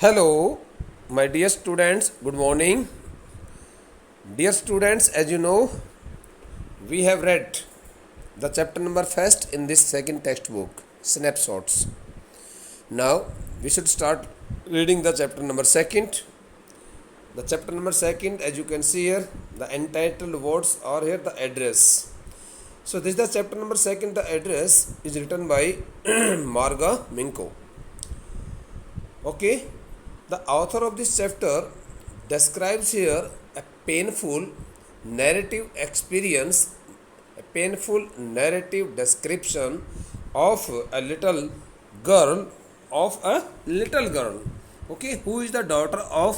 Hello, my dear students, good morning. Dear students, as you know, we have read the chapter number first in this second textbook, Snapshots. Now, we should start reading the chapter number second. The chapter number second, as you can see here, the entitled words are here the address. So, this is the chapter number second, the address is written by Marga Minko. Okay, the author of this chapter describes here a painful narrative experience, a painful narrative description of a little girl, okay, who is the daughter of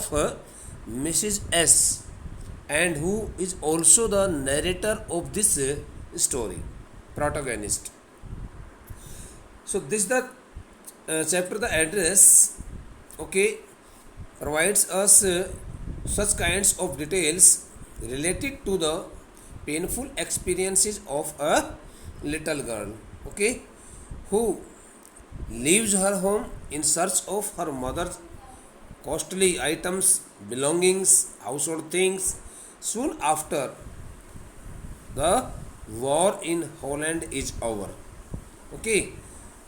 Mrs. S, and who is also the narrator of this story, protagonist. So this is the chapter, the address, okay, provides us such kinds of details related to the painful experiences of a little girl, okay, who leaves her home in search of her mother's costly items, belongings, household things soon after the war in Holland is over. Okay,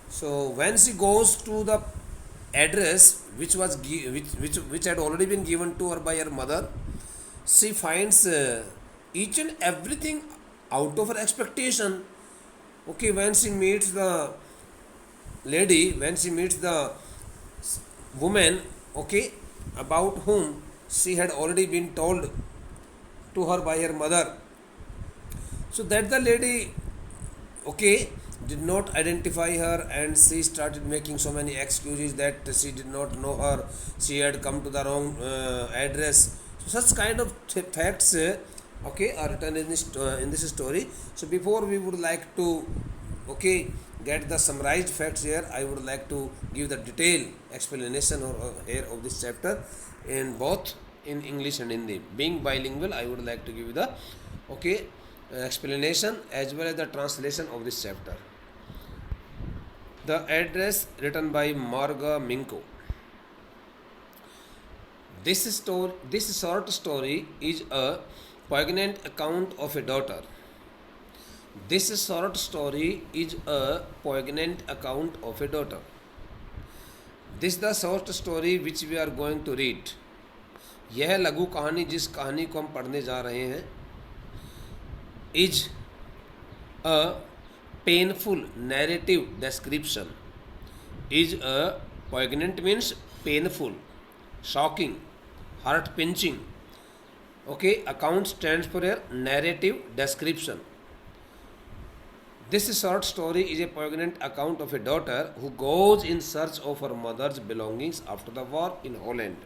so when she goes to the address which had already been given to her by her mother, she finds each and everything out of her expectation. Okay, when she meets the lady, when she meets the woman, okay, about whom she had already been told to her by her mother, so that the lady, okay, did not identify her, and she started making so many excuses that she did not know her, she had come to the wrong address. So such kind of facts, okay, are written in this story. So before we would like to, okay, get the summarized facts here, I would like to give the detailed explanation here of this chapter in both in English and Hindi. Being bilingual, I would like to give you the, okay, explanation as well as the translation of this chapter. The address written by Marga Minko. This short story is a poignant account of a daughter. This short story is a poignant account of a daughter. This is the short story which we are going to read. यह लघु कहानी जिस कहानी को हम पढ़ने जा रहे हैं is a painful narrative description. Is a poignant means painful, shocking, heart pinching. Okay, account stands for a narrative description. This short story is a poignant account of a daughter who goes in search of her mother's belongings after the war in Holland.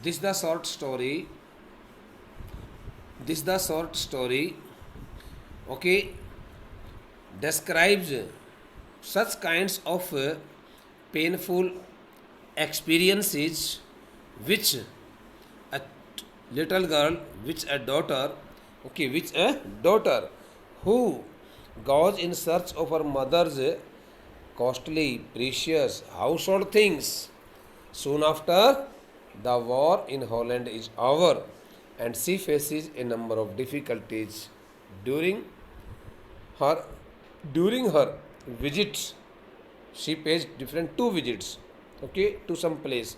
This is the short story. This is the short story, okay, describes such kinds of painful experiences which a little girl, which a daughter, okay, which a daughter who goes in search of her mother's costly, precious household things soon after the war in Holland is over, and she faces a number of difficulties during her visits. She pays different two visits, okay, to some place,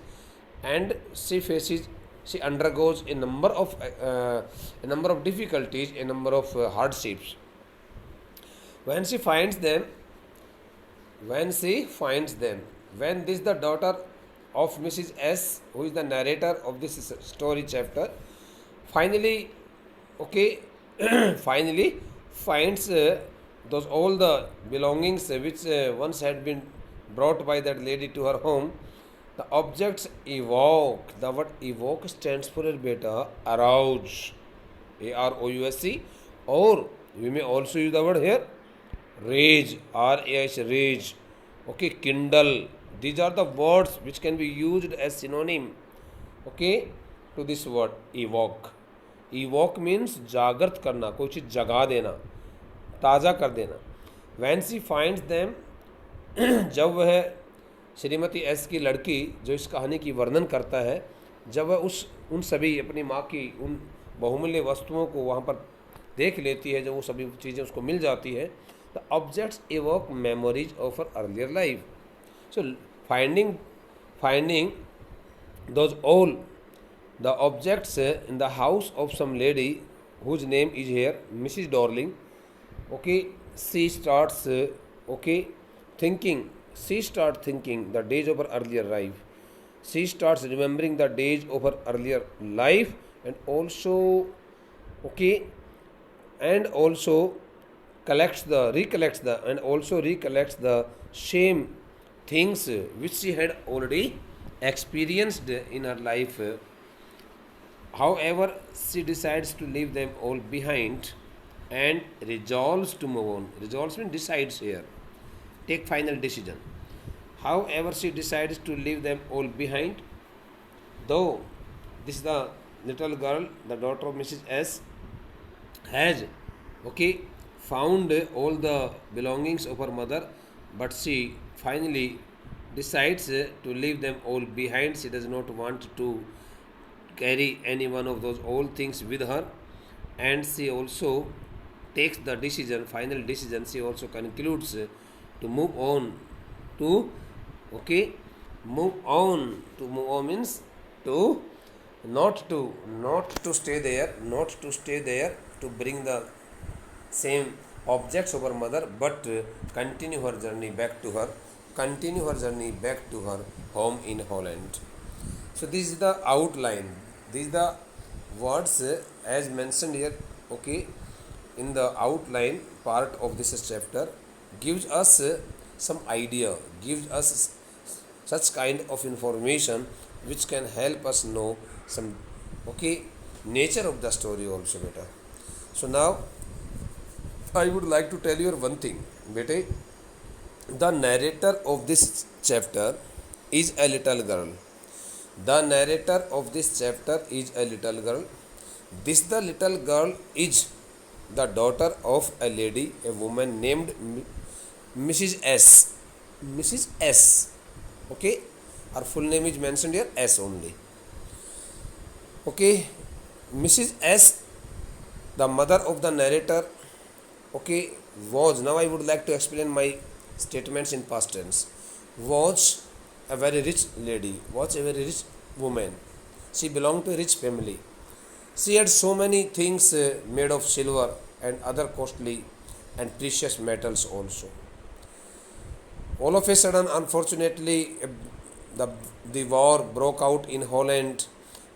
and she undergoes a number of difficulties, a number of hardships. When she finds them, when this the daughter of Mrs. S, who is the narrator of this story chapter, finally, okay, finally finds those all the belongings which once had been brought by that lady to her home. The objects evoke. The word evoke stands for beta arouse, arouse, or we may also use the word here rage, rais, rage, okay, kindle. These are the words which can be used as synonym, okay, to this word evoke. Evoke means जागृत करना, कोई चीज़ जगा देना, ताज़ा कर देना. When she finds them, जब वह श्रीमती एस की लड़की जो इस कहानी की वर्णन करता है, जब वह उन सभी अपनी माँ की उन बहुमूल्य वस्तुओं को वहाँ पर देख लेती है, जब वो सभी चीज़ें उसको मिल जाती है, the objects evoke memories of her earlier life. So finding those all the objects in the house of some lady whose name is here Mrs. Darling. Okay, she starts thinking. She starts thinking the days of her earlier life. She starts remembering the days of her earlier life, and also okay and also recollects the same things which she had already experienced in her life. However, she decides to leave them all behind and resolves to move on. Resolves means decides here. Take final decision. However, she decides to leave them all behind. Though this is the little girl, the daughter of Mrs. S, has found all the belongings of her mother, but she finally decides to leave them all behind. She does not want to carry any one of those old things with her, and she also takes the decision, final decision. She also concludes to move on to move on means to not to stay there, to bring the same objects of her mother, but continue her journey back to her home in Holland. So this is the outline. These are the words as mentioned here. In the outline part of this chapter gives us some idea, gives us such kind of information which can help us know some nature of the story also, beta. So now I would like to tell you one thing, beta. The narrator of this chapter is a little girl. The narrator of this chapter is a little girl. The little girl is the daughter of a lady, a woman named Mrs. S. Mrs. S. Okay, her full name is mentioned here, S only. Okay, Mrs. S, the mother of the narrator, was, now I would like to explain my statements in past tense, was a very rich lady, was a very rich woman. She belonged to a rich family. She had so many things made of silver and other costly and precious metals also. All of a sudden, unfortunately, the war broke out in Holland,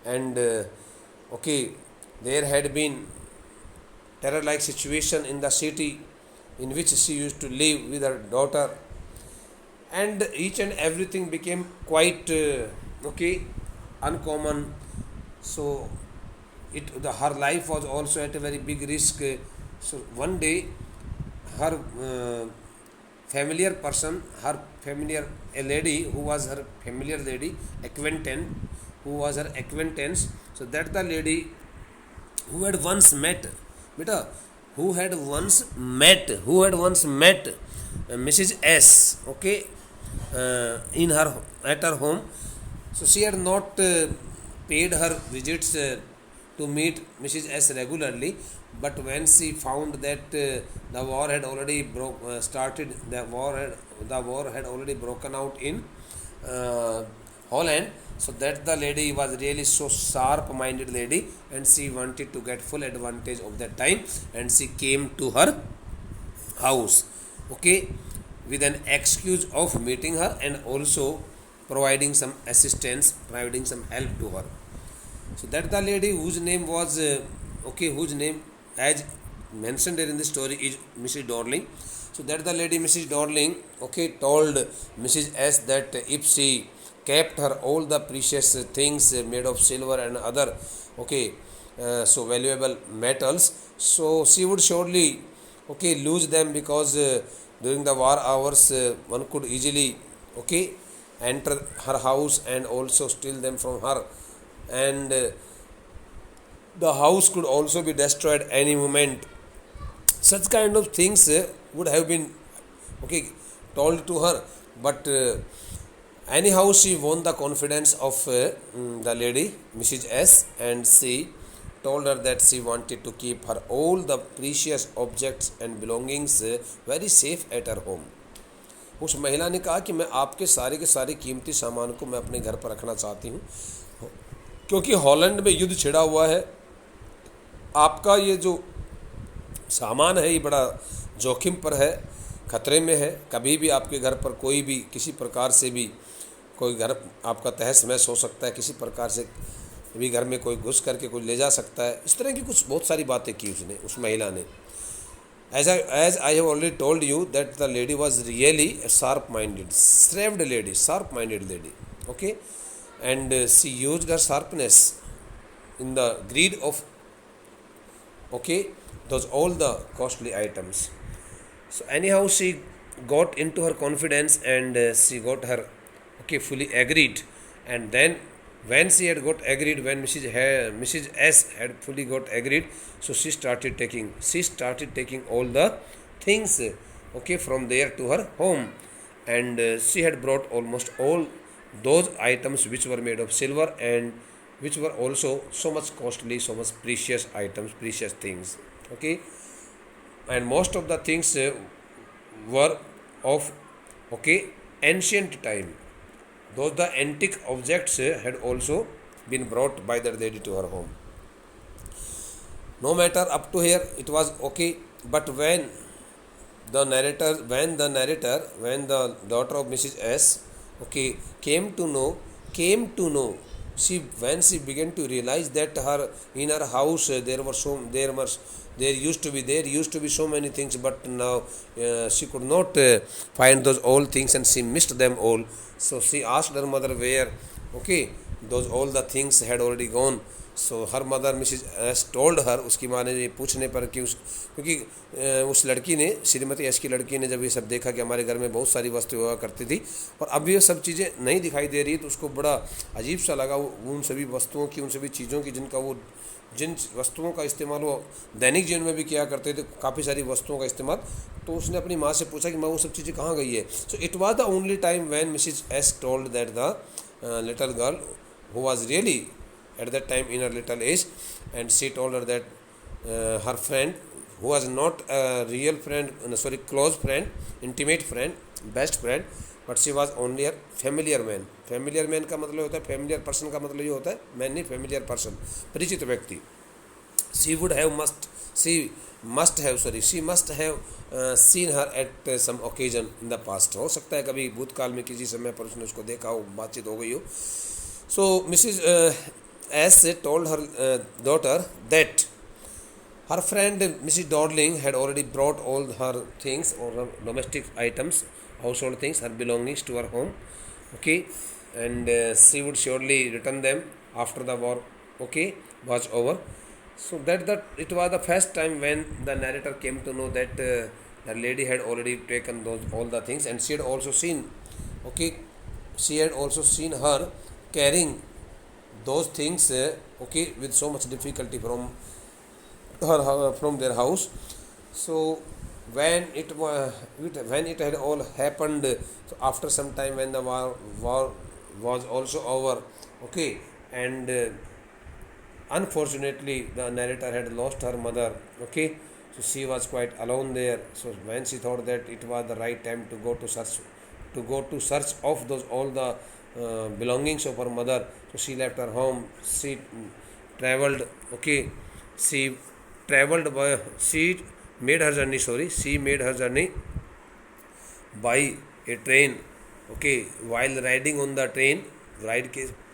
and there had been terror-like situation in the city in which she used to live with her daughter, and each and everything became quite uncommon. So her life was also at a very big risk. So one day, her a lady who was her familiar lady, acquaintance. So that the lady who had once met, Mrs. S, at her home. So she had not paid her visits to meet Mrs. S regularly, but when she found that the war had already started, the war had already broken out in Holland. So that the lady was really so sharp-minded lady, and she wanted to get full advantage of that time, and she came to her house, with an excuse of meeting her and also providing some assistance, providing some help to her. So that the lady whose name was whose name as mentioned there in the story is Mrs. Darling. So that the lady Mrs. Darling told Mrs. S that if she kept her all the precious things made of silver and other so valuable metals, so she would surely lose them, because during the war hours one could easily enter her house and also steal them from her, and the house could also be destroyed any moment. Such kind of things would have been told to her, but Anyhow, she won the confidence of the lady, Mrs. S, and she told her that she wanted to keep her all the precious objects and belongings very safe at her home. उस महिला ने कहा कि मैं आपके सारे के सारे कीमती सामान को मैं अपने घर पर रखना चाहती हूँ, क्योंकि हॉलैंड में युद्ध छिड़ा हुआ है। आपका ये जो सामान है ये बड़ा जोखिम पर है, खतरे में है। कभी भी आपके घर पर कोई भी किसी प्रकार से भी कोई घर आपका तहस महस हो सकता है, किसी प्रकार से भी घर में कोई घुस करके कोई ले जा सकता है। इस तरह की कुछ बहुत सारी बातें की उसने, उस महिला ने। As I have already told you that the lady was really a sharp-minded, shrewd lady, sharp-minded lady. Okay, and she used her sharpness in the greed of, okay, those all the costly items. So anyhow, she got into her confidence, and she got her, okay, fully agreed. And then when she had got agreed, when Mrs. S had fully got agreed, so she started taking all the things, okay, from there to her home. And she had brought almost all those items which were made of silver, and which were also so much costly, so much precious items, precious things, okay. And most of the things were of, okay, ancient time. Those the antique objects had also been brought by the lady to her home. No matter up to here it was okay, but when when the daughter of Mrs. S, okay, came to know, she began to realize that her in her house there used to be so many things, but now she could not find those old things, and she missed them all. So she asked her mother where, okay, those all the things had already gone. So her mother Mrs S told her, उसकी माँ ने ये पूछने पर कि क्योंकि उस लड़की ने, श्रीमती एस की लड़की ने जब ये सब देखा कि हमारे घर में बहुत सारी वस्तु हुआ करती थी और अब ये सब चीज़ें नहीं दिखाई दे रही, तो उसको बड़ा अजीब सा लगा उन सभी वस्तुओं की, उन सभी चीज़ों की जिन वस्तुओं का इस्तेमाल वो दैनिक जीवन में भी किया करते थे, काफ़ी सारी वस्तुओं का इस्तेमाल। तो उसने अपनी माँ से पूछा कि माँ वो सब चीज़ें कहाँ गई है। So it was the only time when Mrs S told that the little girl who was really at that time in her little age, and she told her that her friend, who was not a real friend, close friend, intimate friend, best friend, but she was only her familiar man. familiar man का मतलब होता है, familiar person का मतलब ये होता है man नहीं, familiar person, परिचित व्यक्ति। she must have seen her at some occasion in the past. हो सकता है कभी भूतकाल में किसी समय पर उसने उसको देखा हो, बातचीत हो गई हो। so Mrs. S told her daughter that her friend Mrs. Dodling had already brought all her things, or her domestic items, household things, her belongings to her home, okay, and she would surely return them after the war, okay, was over. So that it was the first time when the narrator came to know that the lady had already taken all the things, and she had also seen, okay, she had also seen her carrying those things, okay, with so much difficulty from their house. So when it had all happened, so after some time when the war was also over, okay, and unfortunately the narrator had lost her mother, okay, so she was quite alone there. So when she thought that it was the right time to go to search of those all the belongings of her mother, so she left her home. She traveled, okay, she made her journey by a train, okay. While riding on the train,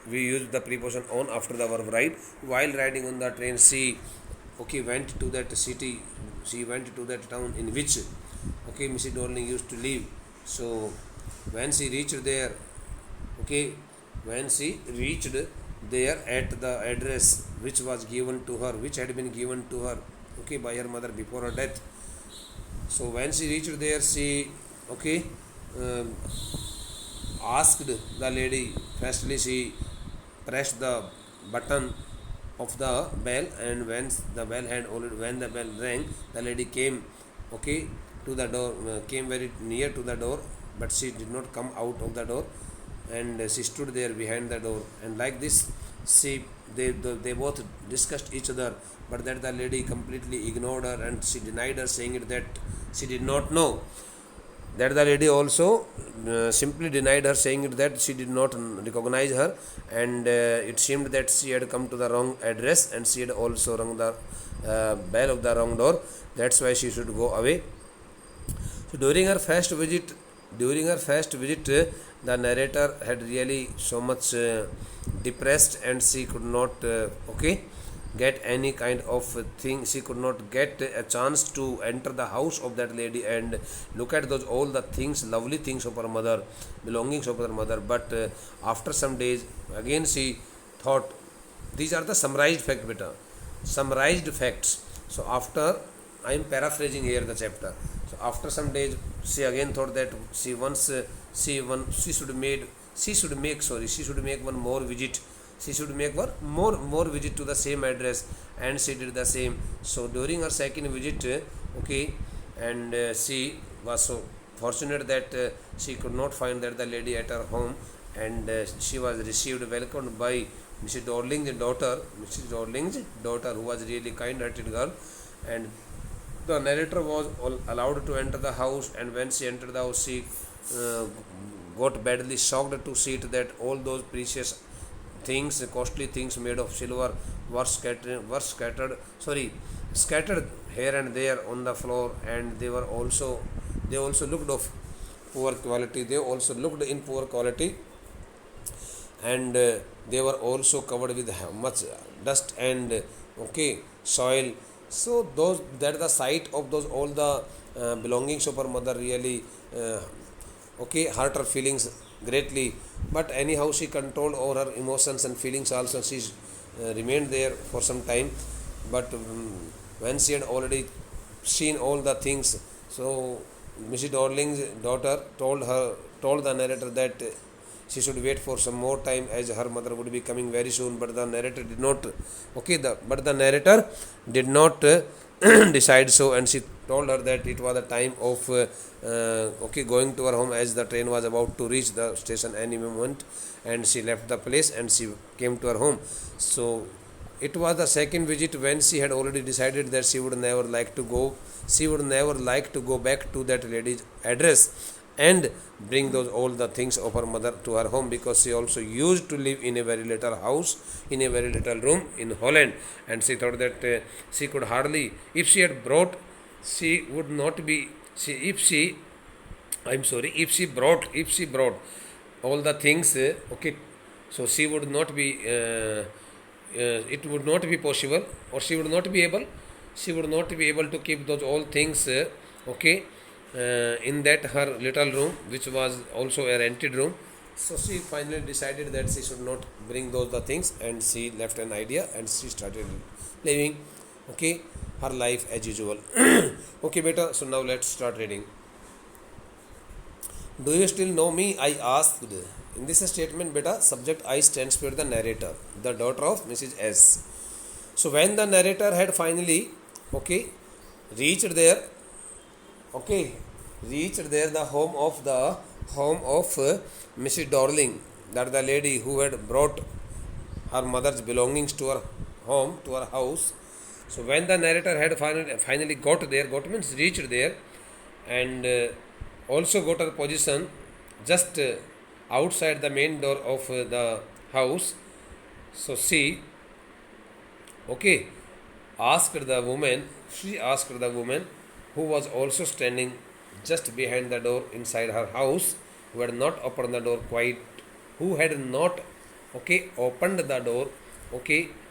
we use the preposition on after the verb ride. While riding on the train, she, okay, went to that city, she went to that town in which, okay, Mrs. Dorling used to live. So when she reached there, okay, when she reached there at the address which had been given to her, okay, by her mother before her death. So when she reached there, she, okay, asked the lady. Firstly, she pressed the button of the bell, and when the bell rang, the lady came, okay, to the door, came very near to the door, but she did not come out of the door. and she stood there behind the door, and like this she they both discussed each other, but that the lady completely ignored her and she denied her, saying it that she did not know. That the lady also simply denied her, saying it that she did not recognize her, and it seemed that she had come to the wrong address and she had also rung the bell of the wrong door. That's why she should go away. So during her first visit, the narrator had really so much depressed, and she could not get any kind of thing. She could not get a chance to enter the house of that lady and look at those all the things, lovely things of her mother, belongings of her mother. But after some days, again she thought, these are the summarized facts, beta. Summarized facts. So after, I am paraphrasing here the chapter. So after some days, she again thought that she should make one more visit. She should make one more visit to the same address, and she did the same. So during her second visit, and she was so fortunate that she could not find that the lady at her home, and she was received, welcomed by Mrs. Darling's daughter, who was really kind-hearted girl, and the narrator was allowed to enter the house. And when she entered the house, she uh, got badly shocked to see it that all those precious things, costly things made of silver, scattered here and there on the floor, and they also looked of poor quality. They also looked in poor quality, and they were also covered with much dust and soil. So those that the sight of those all the belongings of her mother really hurt her feelings greatly. But anyhow, she controlled over her emotions and feelings also. She remained there for some time, but when she had already seen all the things, so Mrs. Darling's daughter told the narrator that she should wait for some more time, as her mother would be coming very soon. But the narrator did not but the narrator did not decide so, and she told her that it was the time of going to her home, as the train was about to reach the station any moment, and she left the place and she came to her home. So it was the second visit, when she had already decided that she would never like to go back to that lady's address and bring those all the things of her mother to her home, because she also used to live in a very little house, in a very little room in Holland. And she thought that she could hardly, if she had brought, she would not be she if she I'm sorry, if she brought all the things, so she would not be it would not be possible, or she would not be able to keep those all things in that her little room, which was also a rented room. So she finally decided that she should not bring those the things, and she left an idea and she started living her life as usual. Okay, beta, so now let's start reading. Do you still know me? I asked. In this statement, beta, subject I stands for the narrator, the daughter of Mrs. S. So when the narrator had finally, reached there, the home of Mrs. Darling, that the lady who had brought her mother's belongings to her home, to her house. So when the narrator had finally got means reached there, and also got her position just outside the main door of the house. So she asked the woman, who was also standing just behind the door inside her house, who had not opened the door quite, who had not opened the door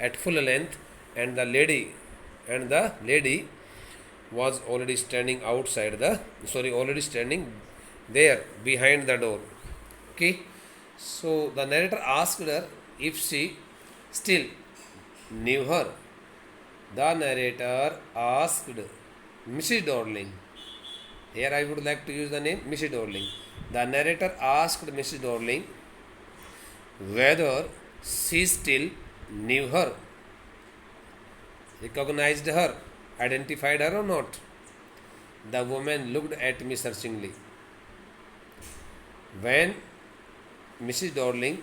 at full length, and the lady was already standing already standing there behind the door. So the narrator asked her if she still knew her. The narrator asked Mrs. Darling. Here I would like to use the name Mrs. Darling. The narrator asked Mrs. Darling whether she still knew her, recognized her, identified her or not. The woman looked at me searchingly. When Mrs. Darling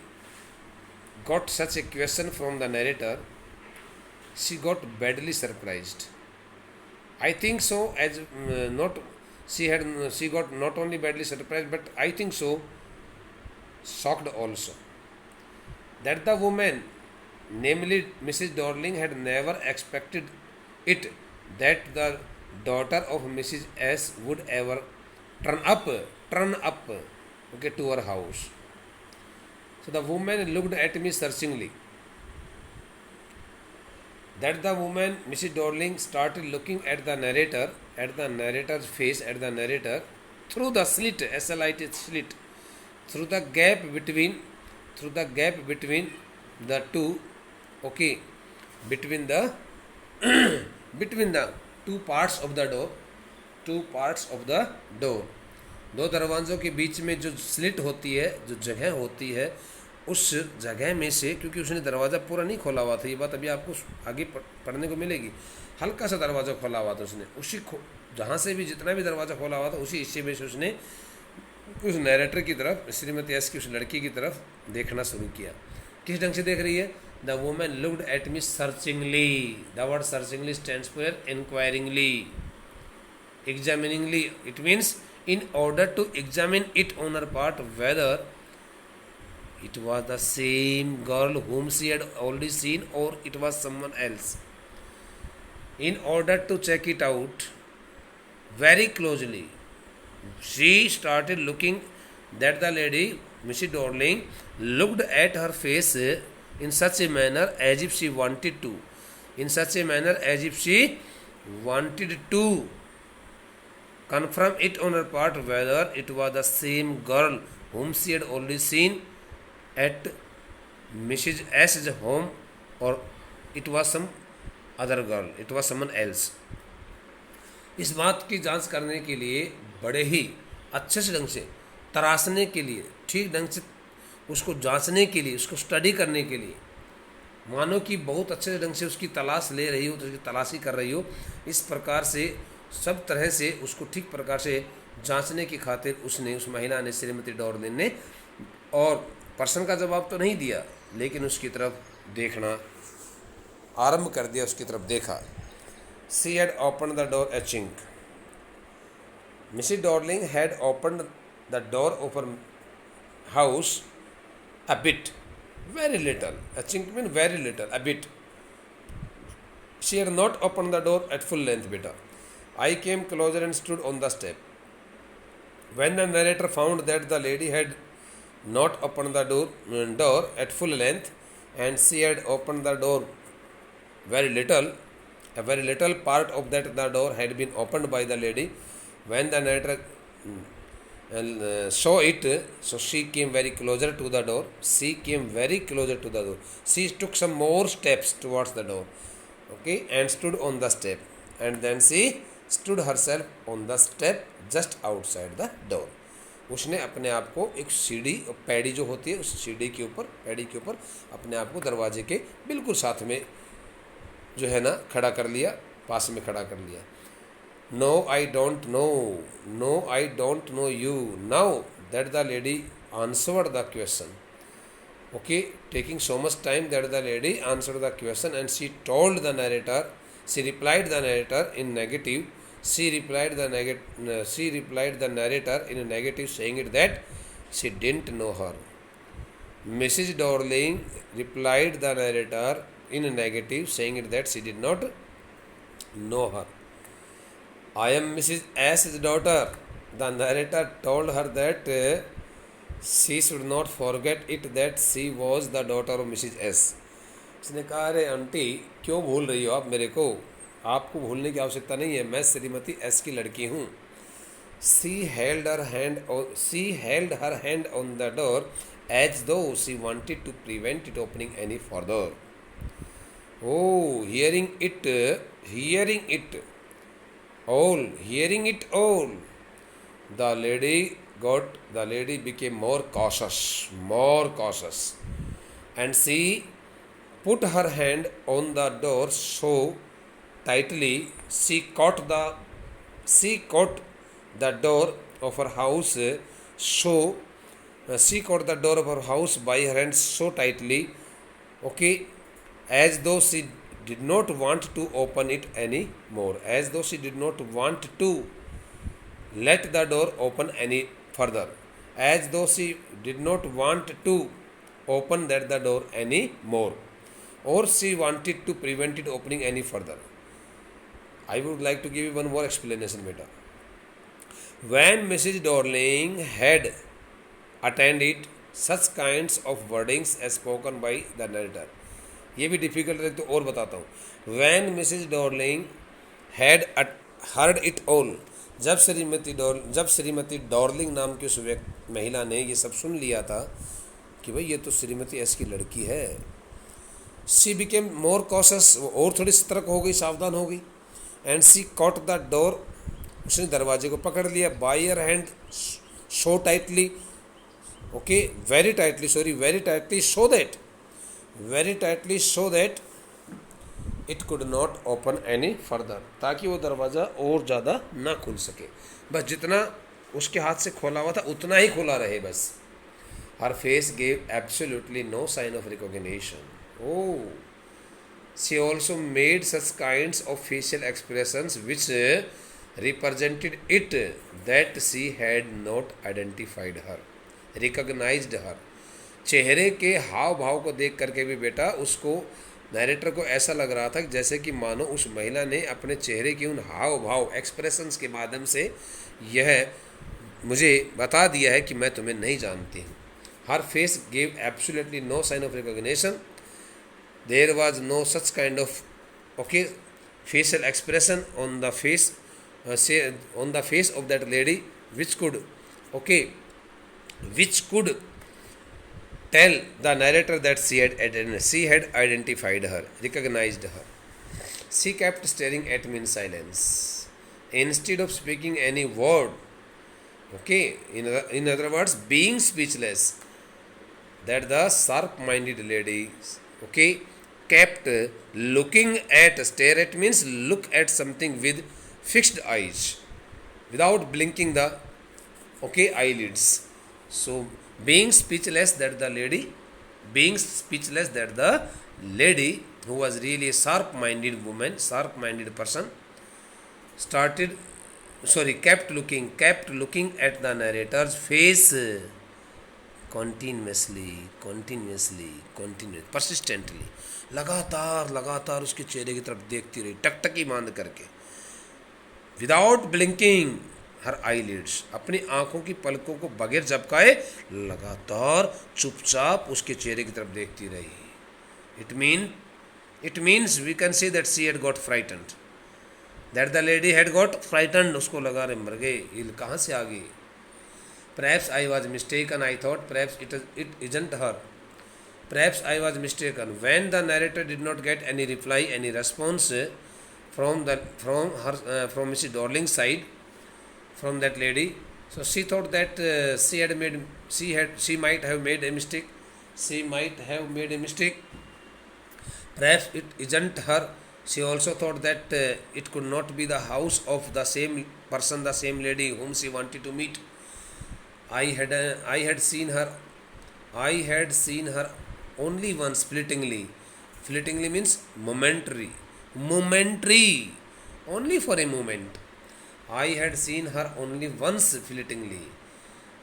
got such a question from the narrator, she got badly surprised. I think so, as not she got not only badly surprised, but I think so shocked also. That the woman, namely Mrs. Darling, had never expected it that the daughter of Mrs. S would ever turn up, turn up, okay, to her house. So the woman looked at me searchingly. That the woman, Mrs. Darling, started looking at the narrator's face, at the narrator, through the slit, SLIT slit, through the gap between, through the gap between the two, okay, between the between the two parts of the door, two parts of the door, दो दरवाज़ों के बीच में जो slit होती है, जो जगह होती है, उस जगह में से, क्योंकि उसने दरवाज़ा पूरा नहीं खोला हुआ था, ये बात अभी आपको आगे पढ़ने को मिलेगी, हल्का सा दरवाज़ा खोला हुआ था उसने, उसी जहाँ से भी जितना भी दरवाज़ा खोला हुआ था उसी हिस्से में से उसने उस नैरेटर की तरफ, श्रीमती एस की उस लड़की की तरफ देखना शुरू किया. किस ढंग से देख रही है? The women looked at me searchingly. The word searchingly stands for inquiringly, examiningly. It means in order to examine it on her part whether it was the same girl whom she had already seen or it was someone else. In order to check it out very closely, she started looking. That the lady, Mrs. Darling, looked at her face in such a manner as if she wanted to, in such a manner as if she wanted to confirm it on her part whether it was the same girl whom she had already seen at Mrs. S's home or it was some other girl, it was someone else. इस बात की जांच करने के लिए, बड़े ही अच्छे से ढंग से तराशने के लिए, ठीक ढंग से उसको जांचने के लिए, उसको स्टडी करने के लिए, मानो कि बहुत अच्छे ढंग से उसकी तलाश ले रही हो, तो उसकी तलाशी कर रही हो, इस प्रकार से सब तरह से उसको ठीक प्रकार से जांचने की खातिर उसने, उस महिला ने, श्रीमती डॉर्लिन ने, और प्रश्न का जवाब तो नहीं दिया, लेकिन उसकी तरफ देखना आरंभ कर दिया, उसकी तरफ देखा. She had open the door a chink. Mrs. Darling had opened the door of her house a bit, very little. A chink means very little, a bit. She had not opened the door at full length, beta. I came closer and stood on the step. When the narrator found that the lady had not opened the door at full length and she had opened the door very little, a very little part of that the door had been opened by the lady. When the narrator saw it, so she came very closer to the door. She came very closer to the door. She took some more steps towards the door, okay, and stood on the step. And then she stood herself on the step just outside the door. उसने अपने आप को एक सीढ़ी, पैड़ी जो होती है, उस सीढ़ी के ऊपर, पैड़ी के ऊपर अपने आप को दरवाजे के बिल्कुल साथ में जो है ना खड़ा कर लिया, पास में खड़ा कर लिया. No I don't know, no I don't know you now, that the lady answered the question. Okay, taking so much time that the lady answered the question and she told the narrator, she replied the narrator in negative. She replied the narrator in a negative, saying it that she didn't know her. Mrs. Darling replied the narrator in a negative, saying it that she did not know her. I am Mrs. S's daughter. The narrator told her that she should not forget it that she was the daughter of Mrs. S. उसने कहा, अरे aunty क्यों भूल रही हो आप मेरे को, आपको भूलने की आवश्यकता नहीं है, मैं श्रीमती एस की लड़की हूँ. She held her hand on the door as though she wanted to prevent it opening any further. Oh, hearing it all, the lady became more cautious, and she put her hand on the door so tightly she caught the door of her house so She caught the door of her house by her hands so tightly, okay, as though she did not want to open it any more, as though she did not want to let the door open any further, as though she did not want to open that the door any more, or she wanted to prevent it opening any further. I would like to give you one more explanation, beta. When Mrs. Dorling had attended such kinds of wordings as spoken by the narrator, ये भी difficult है तो और बताता हूँ. When Mrs. Dorling had heard it all, जब Shrimati Darling नाम की उस महिला ने ये सब सुन लिया था कि भाई ये तो श्रीमती एस की लड़की है, शी बिकेम मोर कॉशस, और थोड़ी सतर्क हो गई, सावधान हो गई. And she caught the door, उसने दरवाजे को पकड़ लिया. By your hand so tightly, okay, very tightly, sorry, very tightly, so that it could not open any further, ताकि वो दरवाज़ा और ज़्यादा ना खुल सके. बस जितना उसके हाथ से खोला हुआ था उतना ही खोला रहे बस. Her face gave absolutely no sign of recognition. Oh, she also made such kinds of facial expressions which represented it that she had not identified her, recognized her. चेहरे के हाव भाव को देख करके भी बेटा उसको, नरेटर को ऐसा लग रहा था जैसे कि मानो उस महिला ने अपने चेहरे की उन हाव भाव एक्सप्रेशंस के माध्यम से यह मुझे बता दिया है कि मैं तुम्हें नहीं जानती हूँ. Her face gave absolutely no sign of recognition. There was no such kind of, okay, facial expression on the face, on the face of that lady, which could, okay, which could tell the narrator that she had identified her, recognized her. She kept staring at me in silence, instead of speaking any word. Okay, in other words, being speechless. That the sharp-minded lady, okay, kept looking at, stare at means look at something with fixed eyes without blinking the, okay, eyelids. So being speechless, that the lady who was really a sharp-minded woman, sharp-minded person, kept looking at the narrator's face continuously, persistently, लगातार उसके चेहरे की तरफ देखती रही, टकटकी बांध करके. विदाउट ब्लिंकिंग हर आईलिड्स, अपनी आंखों की पलकों को बगैर झपकाए लगातार चुपचाप उसके चेहरे की तरफ देखती रही. It means we can say that she had got frightened, that the lady had got frightened. उसको लगा रहे मर गए, ये कहाँ से आ गई. Perhaps I was mistaken, I thought. Perhaps it isn't her. Perhaps I was mistaken. When the narrator did not get any reply, any response from Mrs. Dorling's side, from that lady, so she thought that she might have made a mistake. Perhaps it isn't her. She also thought that it could not be the house of the same person, the same lady whom she wanted to meet. I had seen her only once fleetingly. Fleetingly means momentary, only for a moment. I had seen her only once fleetingly.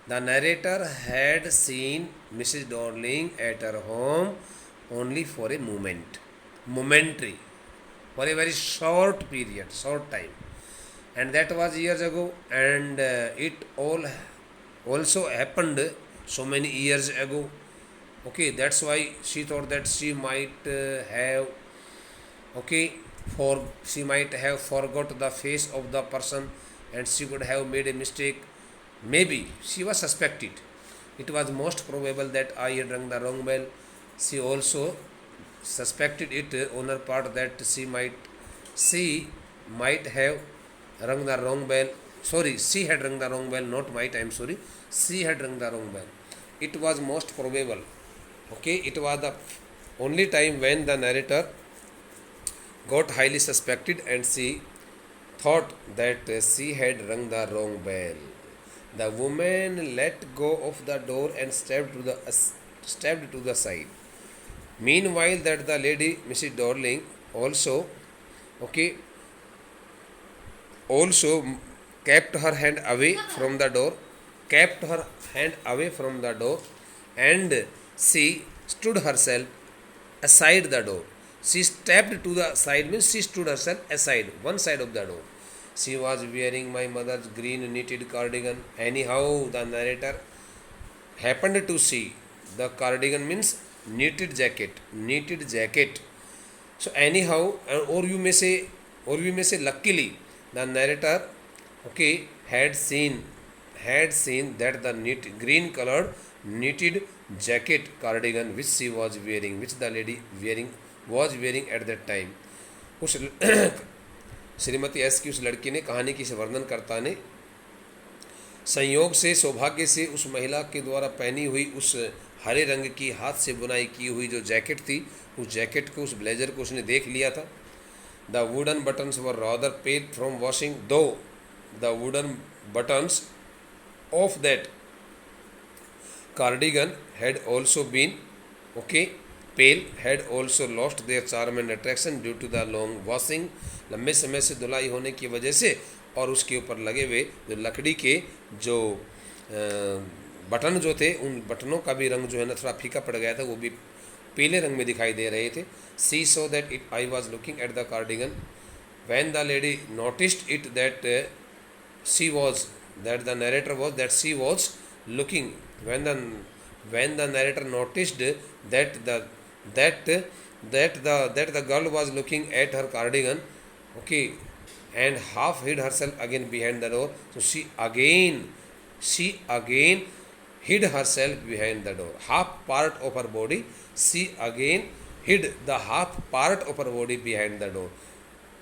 The narrator had seen Mrs. Dorling at her home only for a moment, momentary, for a very short period, short time, and that was years ago. And it all also happened so many years ago. Okay, that's why she thought that she might have, okay, she might have forgot the face of the person, and she could have made a mistake. Maybe she was suspected. It was most probable that I had rung the wrong bell. She also suspected it on her part that she might have rung the wrong bell. Sorry, she had rung the wrong bell, not might, I am sorry. She had rung the wrong bell. It was most probable. Okay, it was the only time when the narrator got highly suspected and she thought that she had rung the wrong bell. The woman let go of the door and stepped to the side. Meanwhile, that the lady, Mrs. Darling, okay, also kept her hand away from the door, kept her hand away from the door, and she stood herself aside the door. She stepped to the side means she stood herself aside, one side of the door. She was wearing my mother's green knitted cardigan. Anyhow, the narrator happened to see the cardigan means knitted jacket, knitted jacket. So anyhow, or you may say luckily, the narrator, okay, had seen that the green colored knitted jacket cardigan which she was wearing, which the lady was wearing at that time. उस Shrimati S की उस लड़की ने, कहानी की वर्णन करता ने, संयोग से, सौभाग्य से उस महिला के द्वारा पहनी हुई उस हरे रंग की हाथ से बुनाई की हुई जो जैकेट थी, उस जैकेट को, उस ब्लेजर को उसने देख लिया था. The wooden buttons were rather pale from washing, though the wooden buttons of that cardigan had also been, okay, pale, had also lost their charm and attraction due to the long washing. लंबे समय से धुलाई होने की वजह से और उसके ऊपर लगे हुए जो लकड़ी के जो बटन जो थे, उन बटनों का भी रंग जो है ना थोड़ा फीका पड़ गया था, वो भी पीले रंग में दिखाई दे रहे थे. See so that it I was looking at the cardigan when the lady noticed it that she was that the narrator was that she was looking when the narrator noticed that the girl was looking at her cardigan, okay, and half hid herself again behind the door. So she again hid herself behind the door, half part of her body. She again hid the half part of her body behind the door.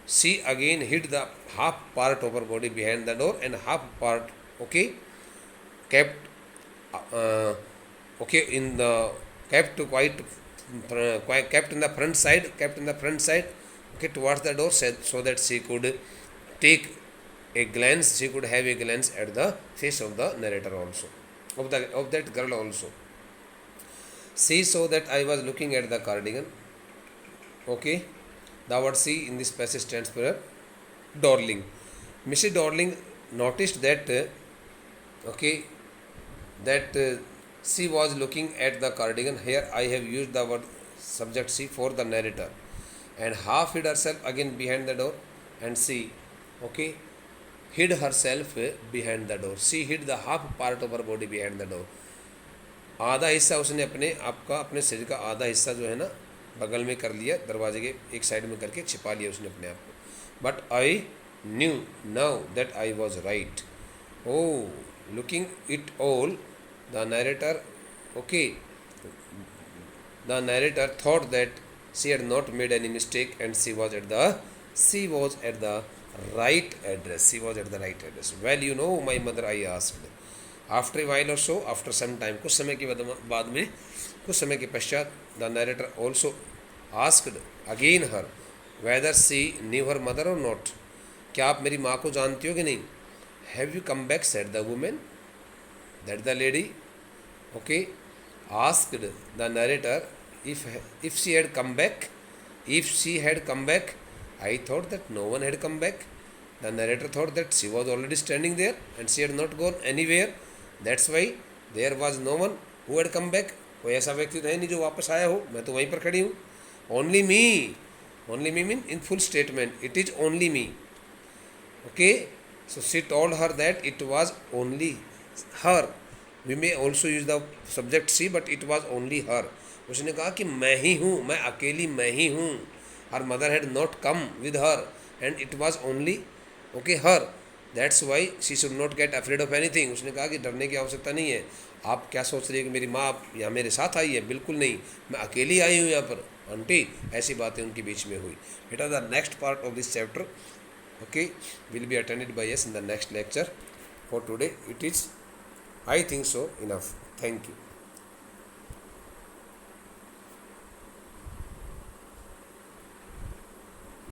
She again hid the half part of her body behind the door, and half part, okay, kept okay in the kept in the front side, okay, towards the door, so that she could take a glance, she could have a glance at the face of the narrator also, of that girl also. She saw that I was looking at the cardigan, okay. The word she in this passage stands for Darling. Mrs. Darling noticed that okay, that she was looking at the cardigan. Here I have used the word subject she for the narrator. And half hid herself again behind the door, and she, okay, hid herself behind the door. She hid the half part of her body behind the door. आधा हिस्सा उसने अपने आप का, अपने शरीर का आधा हिस्सा जो है ना बगल में कर लिया, दरवाजे के एक साइड में करके छिपा लिया उसने अपने आप को. But I knew now that I was right. Oh looking it all, the narrator, okay, the narrator thought that she had not made any mistake, and she was at the right address. She was at the right address. Well, you know, my mother, I asked. After a while or so, after some time, कुछ समय के बाद में, कुछ समय के पश्चात, the narrator also asked again her whether she knew her mother or not. क्या आप मेरी माँ को जानती हो कि नहीं? Have you come back, said the woman. That the lady, okay, asked the narrator if she had come back. If she had come back, I thought that no one had come back. The narrator thought that she was already standing there and she had not gone anywhere. That's why there was no one who had come back. कोई ऐसा व्यक्ति है नहीं जो वापस आया हो, मैं तो वहीं पर खड़ी हूँ. Only me mean in full statement. It is only me. Okay, so she told her that it was only her. We may also use the subject she, but it was only her. उसने कहा कि मैं ही हूँ, मैं अकेली मैं ही हूँ. Her mother had not come with her, and it was only, okay, her. That's why she should not get afraid of anything. उसने कहा कि डरने की आवश्यकता नहीं है. आप क्या सोच रही है कि मेरी माँ यहाँ मेरे साथ आई है? बिल्कुल नहीं, मैं अकेली आई हूँ यहाँ पर आंटी. ऐसी बातें उनके बीच में हुई. बेटा, the next part of this chapter, okay, will be attended by us in the next lecture. For today, it is, I think so, enough. Thank you.